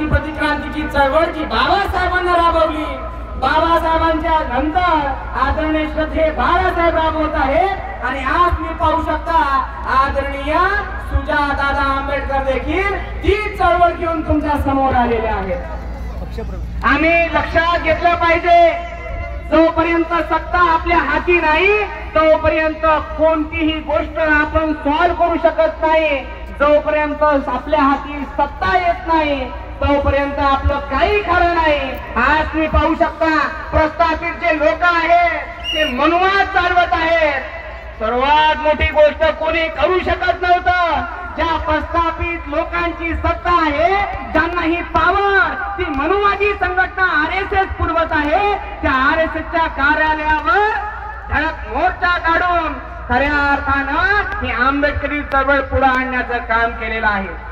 क्रांती प्रतिक्रांतीची चळवळ जी बाबासाहेबांना राबवली, बाबासाहेबांच्या नंतर आदरणीय श्रद्धेय बाळासाहेब राबवत आहेत आणि आज मी पाहू शकता आदरणीय सुजातादादा आंबेडकर देखील ती चळवळ घेऊन तुमच्या समोर आलेले आहेत। आम्ही लक्षात घेतलं पाहिजे, जोपर्यंत सत्ता आपल्या हाती नाही तोपर्यंत कोणतीही गोष्ट आपण सॉल्व्ह करू शकत नाही। जोपर्यंत आपल्या हाती सत्ता येत नाही तोपर्यंत आपलं काही खरं नाही। आज तुम्ही पाहू शकता प्रस्थापित जे लोक आहेत ते मनोवाद चालवत आहेत। सर्वात मोठी गोष्ट कोणी करू शकत नव्हतं, ज्या प्रस्थापित लोकांची सत्ता आहे, ज्यांना ही पावर, ती मनुवादी संघटना RSS पुरवत आहे, त्या RSSच्या कार्यालयावर धडक मोर्चा काढून खऱ्या अर्थानं ही आंबेडकरी चळवळ पुढे आणण्याचं काम केलेलं आहे।